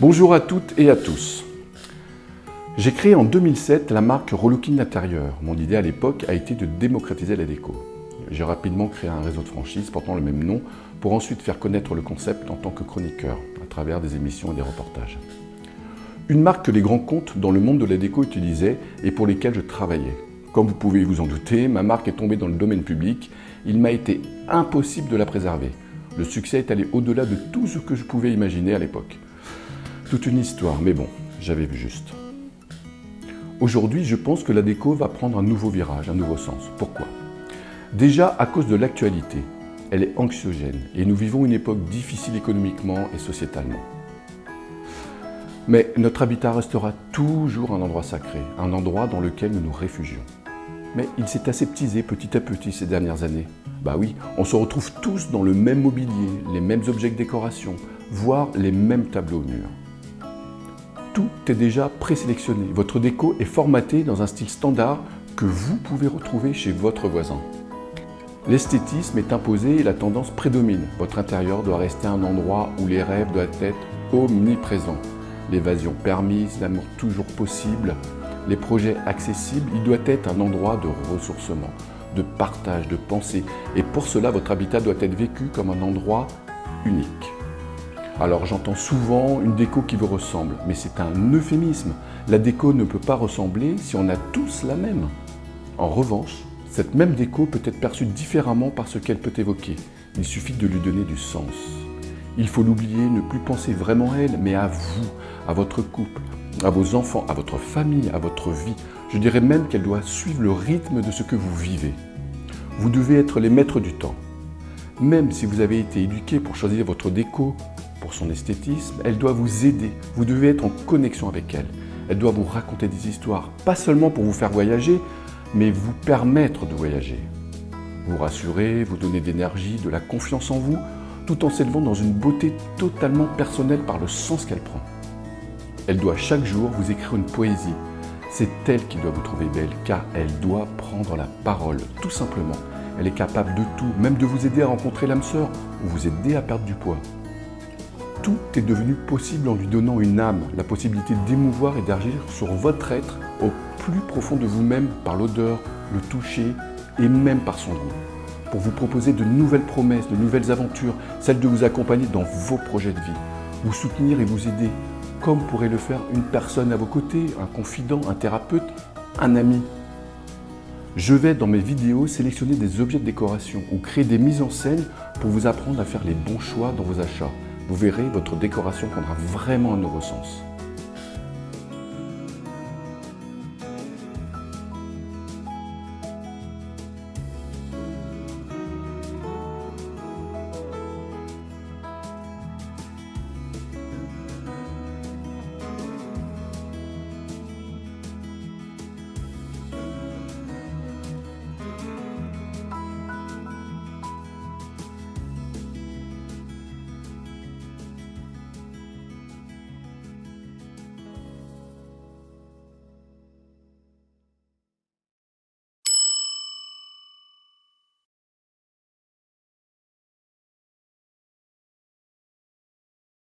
Bonjour à toutes et à tous. J'ai créé en 2007 la marque Relooking Intérieur. Mon idée à l'époque a été de démocratiser la déco. J'ai rapidement créé un réseau de franchises portant le même nom pour ensuite faire connaître le concept en tant que chroniqueur à travers des émissions et des reportages. Une marque que les grands comptes dans le monde de la déco utilisaient et pour lesquels je travaillais. Comme vous pouvez vous en douter, ma marque est tombée dans le domaine public. Il m'a été impossible de la préserver. Le succès est allé au-delà de tout ce que je pouvais imaginer à l'époque. Toute une histoire, mais bon, j'avais vu juste. Aujourd'hui, je pense que la déco va prendre un nouveau virage, un nouveau sens. Pourquoi ? Déjà à cause de l'actualité. Elle est anxiogène et nous vivons une époque difficile économiquement et sociétalement. Mais notre habitat restera toujours un endroit sacré, un endroit dans lequel nous nous réfugions. Mais il s'est aseptisé petit à petit ces dernières années. Bah oui, on se retrouve tous dans le même mobilier, les mêmes objets de décoration, voire les mêmes tableaux au mur. Tout est déjà présélectionné. Votre déco est formatée dans un style standard que vous pouvez retrouver chez votre voisin. L'esthétisme est imposé et la tendance prédomine. Votre intérieur doit rester un endroit où les rêves doivent être omniprésents. L'évasion permise, l'amour toujours possible, les projets accessibles, il doit être un endroit de ressourcement, de partage, de pensée. Et pour cela, votre habitat doit être vécu comme un endroit unique. Alors j'entends souvent une déco qui vous ressemble, mais c'est un euphémisme. La déco ne peut pas ressembler si on a tous la même. En revanche, cette même déco peut être perçue différemment par ce qu'elle peut évoquer. Il suffit de lui donner du sens. Il faut l'oublier, ne plus penser vraiment à elle, mais à vous, à votre couple, à vos enfants, à votre famille, à votre vie. Je dirais même qu'elle doit suivre le rythme de ce que vous vivez. Vous devez être les maîtres du temps. Même si vous avez été éduqué pour choisir votre déco, pour son esthétisme, elle doit vous aider. Vous devez être en connexion avec elle. Elle doit vous raconter des histoires, pas seulement pour vous faire voyager, mais vous permettre de voyager. Vous rassurer, vous donner de l'énergie, de la confiance en vous, tout en s'élevant dans une beauté totalement personnelle par le sens qu'elle prend. Elle doit chaque jour vous écrire une poésie. C'est elle qui doit vous trouver belle, car elle doit prendre la parole, tout simplement. Elle est capable de tout, même de vous aider à rencontrer l'âme sœur, ou vous aider à perdre du poids. Tout est devenu possible en lui donnant une âme, la possibilité d'émouvoir et d'agir sur votre être au plus profond de vous-même par l'odeur, le toucher et même par son goût. Pour vous proposer de nouvelles promesses, de nouvelles aventures, celles de vous accompagner dans vos projets de vie, vous soutenir et vous aider, comme pourrait le faire une personne à vos côtés, un confident, un thérapeute, un ami. Je vais dans mes vidéos sélectionner des objets de décoration ou créer des mises en scène pour vous apprendre à faire les bons choix dans vos achats. Vous verrez, votre décoration prendra vraiment un nouveau sens.